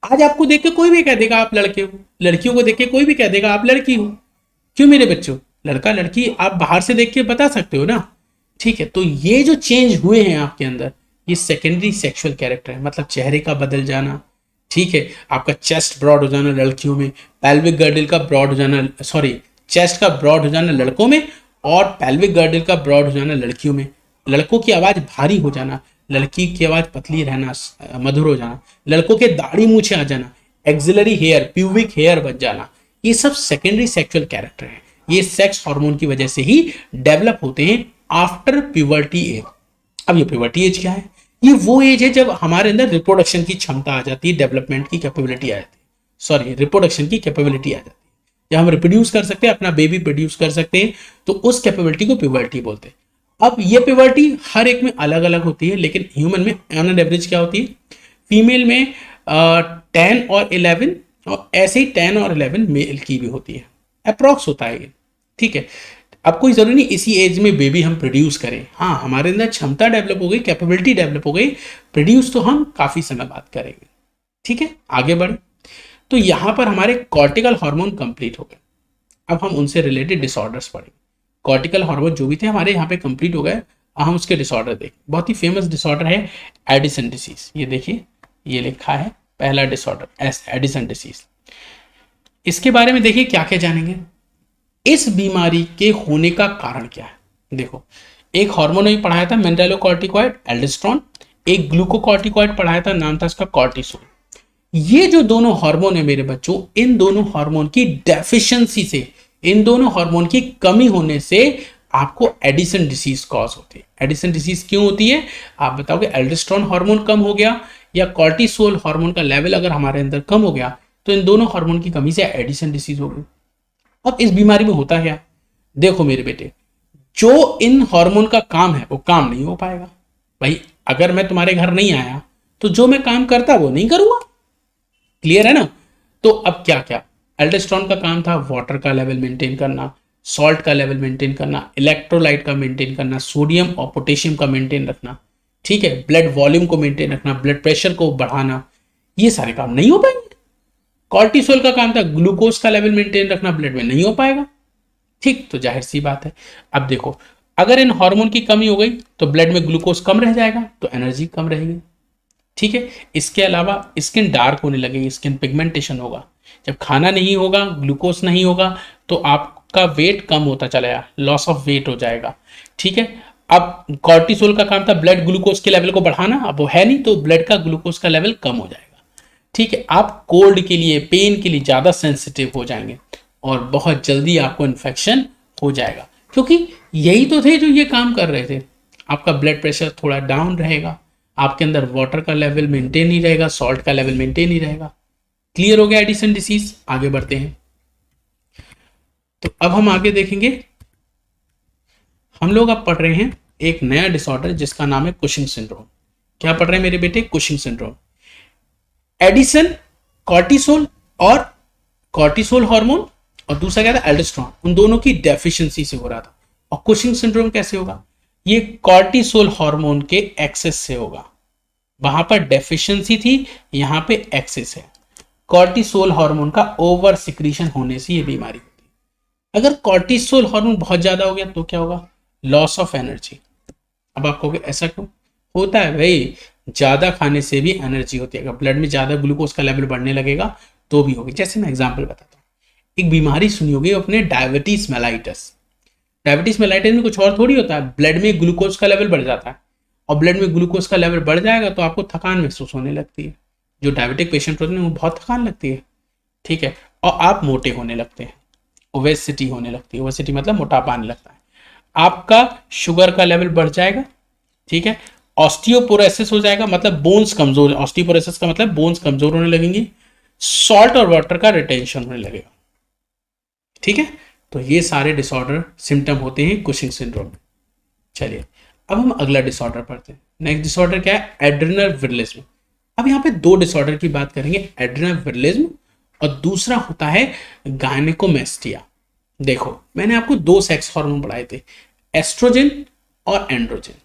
आज आपको देख के कोई भी कह देगा आप लड़के हो, लड़कियों को देख के कोई भी कह देगा आप लड़की हो। क्यों मेरे बच्चों? लड़का लड़की आप बाहर से देख के बता सकते हो ना, ठीक है। तो ये जो चेंज हुए हैं आपके अंदर, ये सेकेंडरी सेक्सुअल कैरेक्टर है, मतलब चेहरे का बदल जाना, ठीक है। आपका चेस्ट ब्रॉड हो जाना लड़कियों में, पेल्विक गर्डल का ब्रॉड हो जाना, सॉरी चेस्ट का ब्रॉड हो जाना लड़कों में, और पेल्विक गर्डल का ब्रॉड हो जाना लड़कियों में। लड़कों की आवाज भारी हो जाना, लड़की की आवाज पतली रहना, मधुर हो जाना। लड़कों के दाढ़ी मूछे आ जाना, एक्सिलरी हेयर, प्यूबिक हेयर बच जाना, ये सब सेकेंडरी सेक्सुअल कैरेक्टर है। ये सेक्स हार्मोन की वजह से ही डेवलप होते हैं आफ्टर प्यूबर्टी एज। अब ये प्यूबर्टी एज क्या है? ये वो एज है जब हमारे अंदर रिप्रोडक्शन की क्षमता आ जाती है, डेवलपमेंट की कैपेबिलिटी आ जाती है, सॉरी रिप्रोडक्शन की कैपेबिलिटी आ जाती है, जब हम रिप्रोड्यूस कर सकते हैं, अपना बेबी प्रोड्यूस कर सकते हैं, तो उस कैपेबिलिटी को प्यूबर्टी बोलते हैं। अब ये प्यूबर्टी हर एक में अलग अलग होती है, लेकिन ह्यूमन में ऑन एन एवरेज क्या होती है? फीमेल में 10 और 11, और ऐसे ही 10 और 11 मेल की भी होती है, अप्रॉक्स होता है ये, ठीक है। अब कोई जरूरी नहीं इसी एज में बेबी हम प्रोड्यूस करें, हाँ हमारे अंदर क्षमता डेवलप हो गई, कैपेबिलिटी डेवलप हो गई, प्रोड्यूस तो हम काफी समय बाद करेंगे, ठीक है। आगे बढ़े तो यहां पर हमारे कॉर्टिकल हार्मोन कंप्लीट हो गए। अब हम उनसे रिलेटेड डिसऑर्डर्स पढ़ेंगे। कॉर्टिकल हार्मोन जो भी थे हमारे यहाँ पे कंप्लीट हो गए, हम उसके डिसऑर्डर देखें। बहुत ही फेमस डिसऑर्डर है एडिसन डिसीज। ये देखिए ये लिखा है पहला डिसऑर्डर एडिसन डिसीज। इसके बारे में देखिए क्या क्या जानेंगे। इस बीमारी के होने का कारण क्या है? देखो, एक हार्मोन भी पढ़ाया था मेंडेलोकॉर्टिकॉइड एल्डोस्टेरोन, एक ग्लूकोकॉर्टिकॉइड पढ़ाया था, नाम था इसका कॉर्टिसोल। ये जो दोनों हार्मोन है मेरे बच्चों, इन दोनों हार्मोन की डेफिशिएंसी से, इन दोनों हार्मोन की कमी होने से आपको एडिसन डिसीज कॉज होती है। एडिसन डिसीज क्यों होती है? आप बताओगे एल्डोस्टेरोन हार्मोन कम हो गया या कॉर्टिसोल हार्मोन का लेवल अगर हमारे अंदर कम हो गया, तो इन दोनों हार्मोन की कमी से एडिसन डिसीज हो गई। अब इस बीमारी में होता क्या? देखो मेरे बेटे, जो इन हार्मोन का काम है वो काम नहीं हो पाएगा। भाई अगर मैं तुम्हारे घर नहीं आया तो जो मैं काम करता वो नहीं करूंगा, क्लियर है ना। तो अब क्या क्या, एल्डोस्टेरोन का काम था वाटर का लेवल मेंटेन करना, सॉल्ट का लेवल मेंटेन करना, इलेक्ट्रोलाइट का मेंटेन करना, सोडियम और पोटेशियम का मेंटेन रखना, ठीक है, ब्लड वॉल्यूम को मेंटेन रखना, ब्लड प्रेशर को बढ़ाना। ये सारे काम नहीं हो पाएंगे। कॉर्टिसोल का काम था ग्लूकोज का लेवल मेंटेन रखना, ब्लड में नहीं हो पाएगा, ठीक। तो जाहिर सी बात है, अब देखो अगर इन हार्मोन की कमी हो गई तो ब्लड में ग्लूकोज कम रह जाएगा, तो एनर्जी कम रहेगी, ठीक है। इसके अलावा स्किन डार्क होने लगेगी, स्किन पिगमेंटेशन होगा। जब खाना नहीं होगा, ग्लूकोज नहीं होगा, तो आपका वेट कम होता चलेगा, लॉस ऑफ वेट हो जाएगा, ठीक है। अब कॉर्टिसोल का काम था ब्लड ग्लूकोज के लेवल को बढ़ाना, अब वो है नहीं, तो ब्लड का ग्लूकोज का लेवल कम हो जाएगा, ठीक है। आप कोल्ड के लिए, पेन के लिए ज्यादा सेंसिटिव हो जाएंगे और बहुत जल्दी आपको इन्फेक्शन हो जाएगा, क्योंकि यही तो थे जो ये काम कर रहे थे। आपका ब्लड प्रेशर थोड़ा डाउन रहेगा, आपके अंदर वाटर का लेवल मेंटेन ही रहेगा, सॉल्ट का लेवल मेंटेन ही रहेगा। क्लियर हो गया एडिसन डिसीज। आगे बढ़ते हैं। तो अब हम आगे देखेंगे, हम लोग अब पढ़ रहे हैं एक नया डिसऑर्डर जिसका नाम है कुशिंग सिंड्रोम। क्या पढ़ रहे हैं मेरे बेटे? Cushing syndrome. एडिसन, कॉर्टिसोल और कॉर्टिसोल हार्मोन और दूसरा क्या था एल्डोस्टेरोन, उन दोनों की डेफिशिएंसी से हो रहा था। और कुशिंग सिंड्रोम कैसे होगा? ये कॉर्टिसोल हार्मोन के एक्सेस से होगा। वहां पर डेफिशिएंसी थी, यहां पे एक्सेस है। कॉर्टिसोल हार्मोन का ओवर सिक्रीशन होने से ये बीमारी होती है। अगर कॉर्टिसोल हार्मोन बहुत ज्यादा हो गया तो क्या होगा? Loss of energy. अब आप कहोगे ऐसा क्यों होता है? भाई ज्यादा खाने से भी एनर्जी होती है। अगर ब्लड में ज्यादा ग्लूकोज का लेवल बढ़ने लगेगा तो भी होगी। जैसे मैं एग्जांपल बताता हूँ, एक बीमारी सुनी होगी अपने, डायबिटीज मेलाइटस। डायबिटीज मेलाइटिस में कुछ और थोड़ी होता है, ब्लड में ग्लूकोज का लेवल बढ़ जाता है, और ब्लड में ग्लूकोज का लेवल बढ़ जाएगा तो आपको थकान महसूस होने लगती है। जो डायबिटिक पेशेंट होते हैं वो बहुत थकान लगती है, ठीक है, और आप मोटे होने लगते हैं, ओबेसिटी होने लगती है। ओबेसिटी मतलब मोटापा आने लगता है, आपका शुगर का लेवल बढ़ जाएगा, ठीक है, ऑस्टियोपोरोसिस हो जाएगा, मतलब बोन्स कमजोर, ऑस्टियोपोरोसिस का मतलब बोन्स कमजोर होने लगेंगी, सॉल्ट और वाटर का रिटेंशन होने लगेगा, ठीक है। तो ये सारे डिसऑर्डर सिम्टम होते हैं कुशिंग सिंड्रोम में। चलिए अब हम अगला डिसऑर्डर पढ़ते हैं। नेक्स्ट डिसऑर्डर क्या है? एड्रेनल विरलिज्म। अब यहाँ पे दो डिसऑर्डर की बात करेंगे, एड्रेनल विरलिज्म और दूसरा होता है गायनेकोमेस्टिया। देखो मैंने आपको दो सेक्स हार्मोन पढ़ाए थे, एस्ट्रोजन और androgen.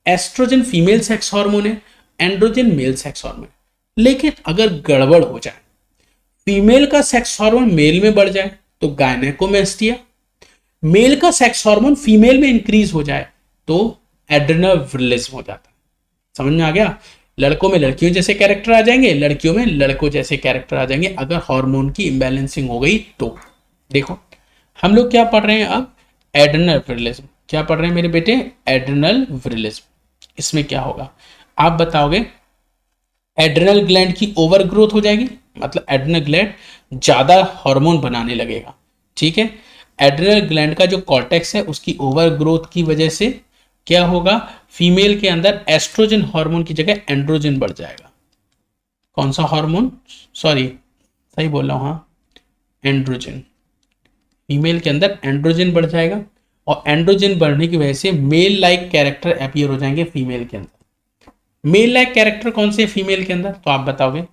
Oestrogen female sex hormone है, एंड्रोजन मेल सेक्स हार्मोन। लेकिन अगर गड़बड़ हो जाए, फीमेल का सेक्स हार्मोन मेल में बढ़ जाए तो गायनेकोमेस्टिया, मेल का सेक्स हार्मोन फीमेल में इंक्रीज हो जाए तो एड्रेनल विरलिज्म हो जाता है। समझ में आ गया? लड़कों में लड़कियों जैसे कैरेक्टर आ जाएंगे, लड़कियों में लड़कों जैसे कैरेक्टर आ जाएंगे अगर हार्मोन की इम्बैलेंसिंग हो गई तो। देखो हम लोग क्या पढ़ रहे हैं अब? एड्रेनल विरलिज्म। क्या पढ़ रहे हैं मेरे बेटे? एड्रेनल विरलिज्म। इसमें क्या होगा आप बताओगे? एड्रेनल ग्लैंड की ओवर ग्रोथ हो जाएगी, मतलब एड्रेनल ग्लैंड ज्यादा हार्मोन बनाने लगेगा, ठीक है। एड्रेनल ग्लैंड का जो कॉर्टेक्स है उसकी ओवर ग्रोथ की वजह से क्या होगा? फीमेल के अंदर एस्ट्रोजन हार्मोन की जगह एंड्रोजन बढ़ जाएगा। कौन सा हार्मोन? सॉरी सही बोल रहा हूं, हाँ, एंड्रोजन। फीमेल के अंदर एंड्रोजन बढ़ जाएगा और एंड्रोजन बढ़ने की वजह से मेल लाइक कैरेक्टर अपीयर हो जाएंगे फीमेल के अंदर। मेल लाइक कैरेक्टर कौन से फीमेल के अंदर? तो आप बताओगे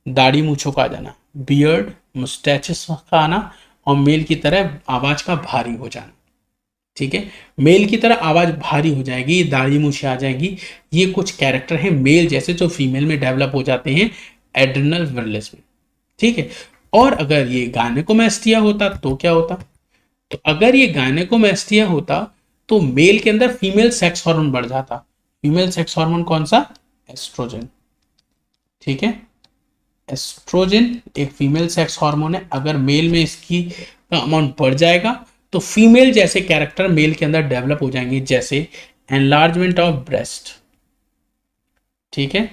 दाढ़ी मूछों का आ जाना, बियर्ड मुस्टैचेस का आना, और मेल की तरह आवाज का भारी हो जाना, ठीक है। मेल की तरह आवाज भारी हो जाएगी, दाढ़ी मूछें आ जाएगी, ये कुछ कैरेक्टर हैं मेल जैसे जो फीमेल में डेवलप हो जाते हैं एड्रेनल विरलिज्म में, ठीक है। और अगर ये गायनेकोमेस्टिया होता तो क्या होता? तो अगर ये गायनेकोमेस्टिया होता तो मेल के अंदर फीमेल सेक्स हार्मोन बढ़ जाता। फीमेल सेक्स हार्मोन कौन सा? एस्ट्रोजन, ठीक है। एस्ट्रोजन एक फीमेल सेक्स हार्मोन है, अगर मेल में इसकी अमाउंट बढ़ जाएगा तो फीमेल जैसे कैरेक्टर मेल के अंदर डेवलप हो जाएंगे, जैसे एनलार्जमेंट ऑफ ब्रेस्ट, ठीक है।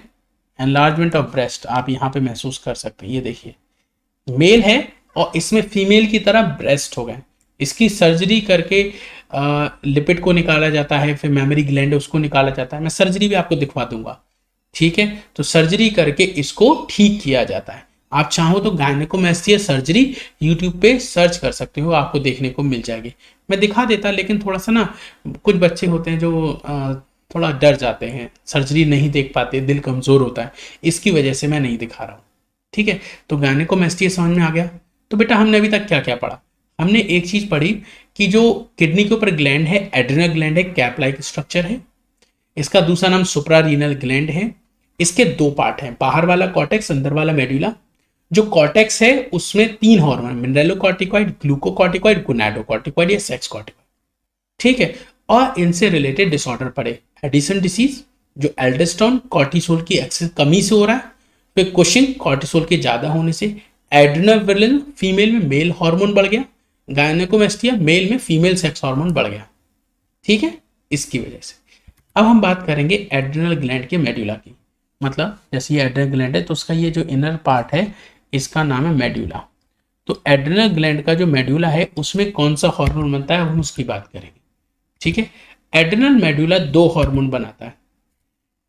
एनलार्जमेंट ऑफ ब्रेस्ट आप यहां पे महसूस कर सकते हैं, ये देखिए मेल है और इसमें फीमेल की तरह ब्रेस्ट हो गए। इसकी सर्जरी करके लिपिड को निकाला जाता है, फिर मेमोरी ग्लैंड है उसको निकाला जाता है, मैं सर्जरी भी आपको दिखवा दूंगा, ठीक है। तो सर्जरी करके इसको ठीक किया जाता है। आप चाहो तो गायनेकोमेस्टिया सर्जरी यूट्यूब पे सर्च कर सकते हो, आपको देखने को मिल जाएगी। मैं दिखा देता लेकिन थोड़ा सा ना कुछ बच्चे होते हैं जो थोड़ा डर जाते हैं, सर्जरी नहीं देख पाते, दिल कमजोर होता है, इसकी वजह से मैं नहीं दिखा रहा हूँ, ठीक है। तो गायनेकोमेस्टिया समझ में आ गया। तो बेटा हमने अभी तक क्या क्या पढ़ा? हमने एक चीज पढ़ी कि जो किडनी के ऊपर ग्लैंड है एड्रेनल ग्लैंड है, कैप लाइक स्ट्रक्चर है, इसका दूसरा नाम सुप्रारीनल ग्लैंड है। इसके दो पार्ट हैं, बाहर वाला कॉर्टेक्स, अंदर वाला मेडुला। जो कॉर्टेक्स है उसमें तीन हार्मोन, मिनरलोकॉर्टिकॉइड, ग्लूकोकॉर्टिकॉइड, गोनाडोकॉर्टिकॉइड या सेक्स कॉर्टिकॉइड, ठीक है। और इनसे रिलेटेड डिसऑर्डर पड़े, एडिसन डिसीज जो एल्डोस्टेरोन कॉर्टिसोल की एक्सेस कमी से हो रहा है, फिर कुशिंग कॉर्टिसोल के ज्यादा होने से, एड्रेनल विरलिज्म फीमेल में मेल हार्मोन बढ़ गया, गायनेकोमेस्टिया मेल में फीमेल सेक्स हार्मोन बढ़ गया, ठीक है, इसकी वजह से। अब हम बात करेंगे एड्रेनल ग्लैंड के मेडुला की, मतलब जैसे ये एड्रेनल ग्लैंड है तो उसका ये जो इनर पार्ट है इसका नाम है मेडुला। तो एड्रेनल ग्लैंड का जो मेडुला है उसमें कौन सा हार्मोन बनता है हम उसकी बात करेंगे, ठीक है। एड्रेनल मेडुला दो हार्मोन बनाता है,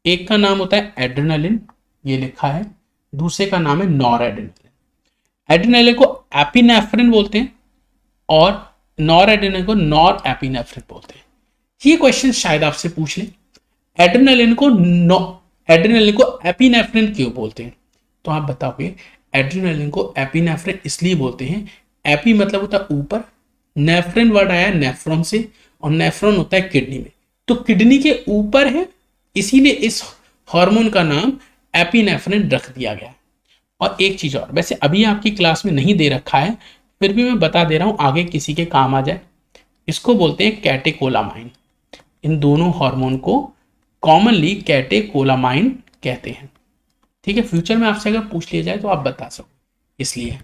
एक का नाम होता है एड्रेनालिन, ये लिखा है, दूसरे का नाम है नॉर एड्रेनालिन। एड्रेनालिन को एपिनेफ्रिन बोलते हैं और नॉर एड्रेनालिन को नॉर एपिनेफ्रिन बोलते हैं। ये क्वेश्चन शायद आपसे पूछ ले, एड्रेनालिन को एपिनेफ्रिन क्यों बोलते हैं? तो आप बताओगे एड्रेनालिन को एपिनेफ्रिन इसलिए बोलते हैं, एपी मतलब होता है ऊपर, नेफ्रिन वर्ड आया नेफ्रॉन से, और नेफ्रॉन होता है किडनी में, तो किडनी के ऊपर है, इसीलिए इस हार्मोन का नाम एपिनेफ्रिन रख दिया गया। और एक चीज और, वैसे अभी आपकी क्लास में नहीं दे रखा है फिर भी मैं बता दे रहा हूं आगे किसी के काम आ जाए, इसको बोलते हैं कैटेकोलामाइन। इन दोनों हार्मोन को कॉमनली कैटेकोलामाइन कहते हैं, ठीक है। फ्यूचर में आपसे अगर पूछ लिया जाए तो आप बता सको, इसलिए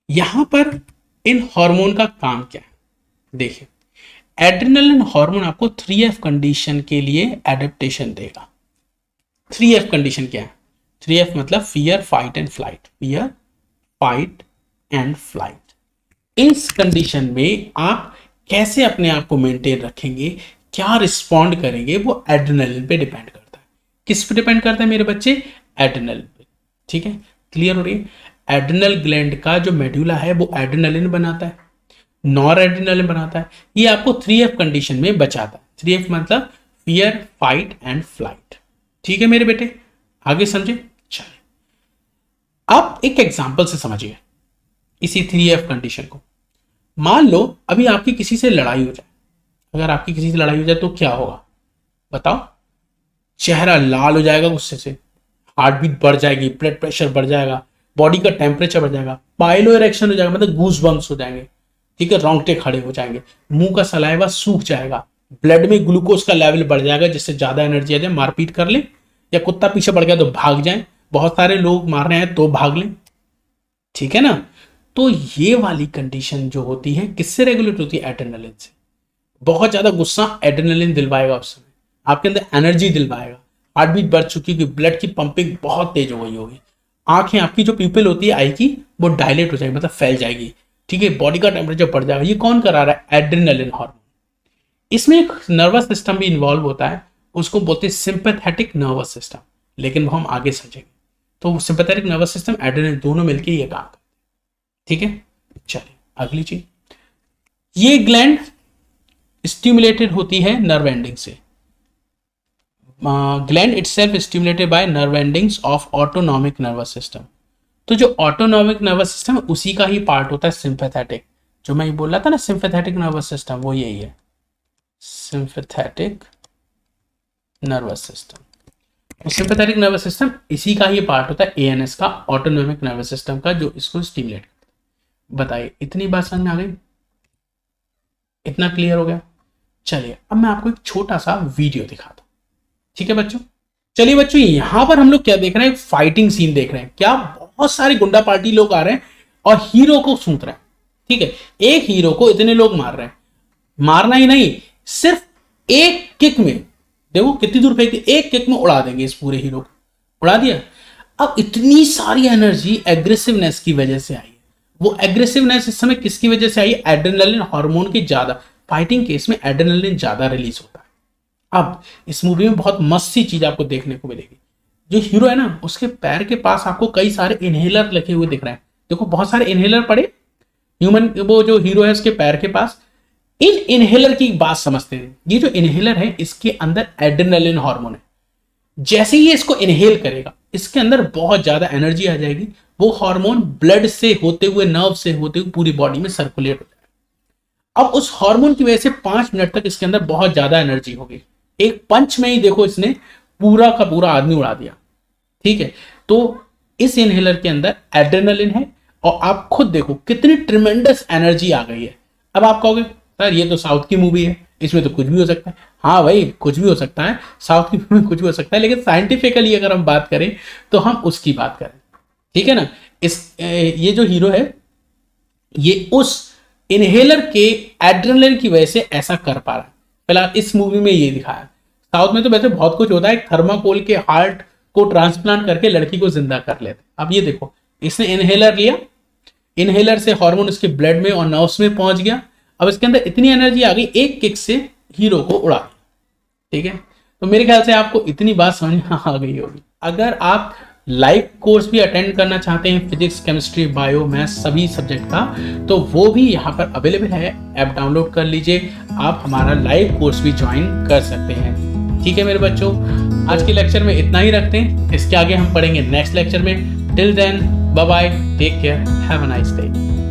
यहां पर इन हार्मोन का काम क्या है? देखिए, एड्रेनलिन हार्मोन आपको 3F कंडीशन के लिए एडेप्टेशन देगा। 3F कंडीशन क्या है? 3F मतलब fear, fight and flight. Fear, fight and flight. इस कंडीशन में आप कैसे अपने आप को मेंटेन रखेंगे, क्या रिस्पॉन्ड करेंगे, वो एड्रेनलिन पे डिपेंड करता है। किस पे डिपेंड करता है मेरे बच्चे? एड्रेनलिन पे। ठीक है, क्लियर हो रही है? एड्रेनल ग्लैंड का जो मेडुला है वो एड्रेनलिन बनाता है, नॉर एड्रेनलिन बनाता है। ये आपको 3F कंडीशन में बचाता है। 3F मतलब फियर, फाइट एंड फ्लाइट। ठीक है मेरे बेटे, आगे समझे? चलिए, आप एक एग्जांपल से समझिए इसी 3F कंडीशन को। मान लो अभी आपकी किसी से लड़ाई हो जाए। अगर आपकी किसी से लड़ाई हो जाए तो क्या होगा बताओ? चेहरा लाल हो जाएगा गुस्से से, हार्ट बीट बढ़ जाएगी, ब्लड प्रेशर बढ़ जाएगा, बॉडी का टेम्परेचर बढ़ जाएगा, पाइलो इरेक्शन हो जाएगा, मतलब गूज बम्स हो जाएंगे। ठीक है, रोंगटे खड़े हो जाएंगे, मुंह का सलाइवा सूख जाएगा, ब्लड में ग्लूकोज का लेवल बढ़ जाएगा, जिससे ज्यादा एनर्जी आ जाए, मारपीट कर ले, या कुत्ता पीछे बढ़ गया तो भाग जाए, बहुत सारे लोग मार रहे हैं तो भाग लें। ठीक है ना? तो ये वाली कंडीशन जो होती है किससे रेगुलेट होती है? एड्रेनलिन से। बहुत ज्यादा गुस्सा एड्रेनलिन दिलवाएगा, उस समय आपके अंदर एनर्जी दिलवाएगा, हार्ट बीट बढ़ चुकी होगी, ब्लड की पंपिंग बहुत तेज हो गई होगी, आंखें आपकी जो पीपल होती है आई की वो डायलेट हो जाएगी, मतलब फैल जाएगी। ठीक है, बॉडी का टेम्परेचर बढ़ जाएगा। ये कौन करा रहा है? Adrenaline hormone. इसमें एक नर्वस सिस्टम भी इन्वॉल्व होता है, उसको बोलते हैं सिंपैथेटिक नर्वस सिस्टम, लेकिन वो हम आगे समझेंगे। तो सिंपैथेटिक नर्वस सिस्टम, एड्रेनलिन दोनों मिलकर ये काम करते हैं। ठीक है, चलिए अगली चीज, ये ग्लैंड स्टिमुलेटेड होती है नर्व एंडिंग से। Gland itself stimulated by nerve endings of autonomic nervous system. तो जो ऑटोनॉमिक नर्वस सिस्टम उसी का ही पार्ट होता है सिंपैथेटिक। जो मैं बोल रहा था ना सिंपैथेटिक नर्वस सिस्टम, वो यही है, sympathetic nervous system. Sympathetic nervous system इसी का ही पार्ट होता है, एएनएस का, ऑटोनॉमिक नर्वस सिस्टम का, जो इसको स्टिमुलेट करता है। बताइए, इतनी बात समझ में आ गई? इतना क्लियर हो गया? चलिए अब मैं आपको एक छोटा सा वीडियो दिखाता हूं। ठीक है बच्चों? चलिए बच्चों, यहां पर हम लोग क्या देख रहे हैं? फाइटिंग सीन देख रहे हैं। क्या? बहुत सारे गुंडा पार्टी लोग आ रहे हैं और हीरो को सूंघ रहे हैं। ठीक है, एक हीरो को इतने लोग मार रहे हैं। मारना ही नहीं, सिर्फ एक किक में देखो कितनी दूर फेंक दी, एक किक में उड़ा देंगे इस पूरे हीरो को। उड़ा दिया। अब इतनी सारी एनर्जी एग्रेसिवनेस की वजह से आई है। वो एग्रेसिवनेस इस समय किसकी वजह से आई? एड्रेनलिन हार्मोन की ज्यादा, फाइटिंग केस में एड्रेनलिन ज्यादा रिलीज होता है। अब इस मूवी में बहुत मस्त सी चीज आपको देखने को मिलेगी। जो हीरो है ना, उसके पैर के पास आपको कई सारे इनहेलर लगे हुए दिख रहे हैं। देखो बहुत सारे इनहेलर पड़े, ह्यूमन, वो जो हीरो है उसके पैर के पास। इन इनहेलर की बात समझते हैं। ये जो इनहेलर है इसके अंदर एड्रेनलिन हार्मोन है। जैसे ही इसको इनहेल करेगा, इसके अंदर बहुत ज्यादा एनर्जी आ जाएगी। वो हार्मोन ब्लड से होते हुए, नर्व से होते हुए पूरी बॉडी में सर्कुलेट हो जाएगा। अब उस हार्मोन की वजह से 5 मिनट तक इसके अंदर बहुत ज्यादा एनर्जी होगी। एक पंच में ही देखो इसने पूरा का पूरा आदमी उड़ा दिया। ठीक है, तो इस इनहेलर के अंदर एड्रेनलिन है और आप खुद देखो कितनी ट्रिमेंडस एनर्जी आ गई है। अब आप कहोगे सर ये तो साउथ की मूवी है, इसमें तो कुछ भी हो सकता है। हाँ भाई, कुछ भी हो सकता है, साउथ की मूवी में कुछ भी हो सकता है, लेकिन साइंटिफिकली अगर हम बात करें तो हम उसकी बात करें। ठीक है ना? ये जो हीरो है ये उस इनहेलर के एड्रेनलिन की वजह से ऐसा कर पा रहा है। फिलहाल इस मूवी में ये दिखाया। साउथ में तो वैसे बहुत कुछ होता है, थर्माकोल के हार्ट को ट्रांसप्लांट करके लड़की को जिंदा कर लेते। अब ये देखो, इसने इनहेलर लिया, इनहेलर से हार्मोन उसके ब्लड में और नर्व्स में पहुंच गया। अब इसके अंदर इतनी एनर्जी आ गई, एक किक से हीरो को उड़ा दिया। ठीक है, तो मेरे ख्याल से आपको इतनी बात समझ में आ गई होगी। अगर आप लाइव कोर्स भी अटेंड करना चाहते हैं, फिजिक्स, केमिस्ट्री, बायो, मैथ्स सभी सब्जेक्ट का, तो वो भी यहाँ पर अवेलेबल है। ऐप डाउनलोड कर लीजिए, आप हमारा लाइव कोर्स भी ज्वाइन कर सकते हैं। ठीक है मेरे बच्चों, आज के लेक्चर में इतना ही रखते हैं। इसके आगे हम पढ़ेंगे नेक्स्ट लेक्चर में। Till then, bye bye, take care, have a nice day.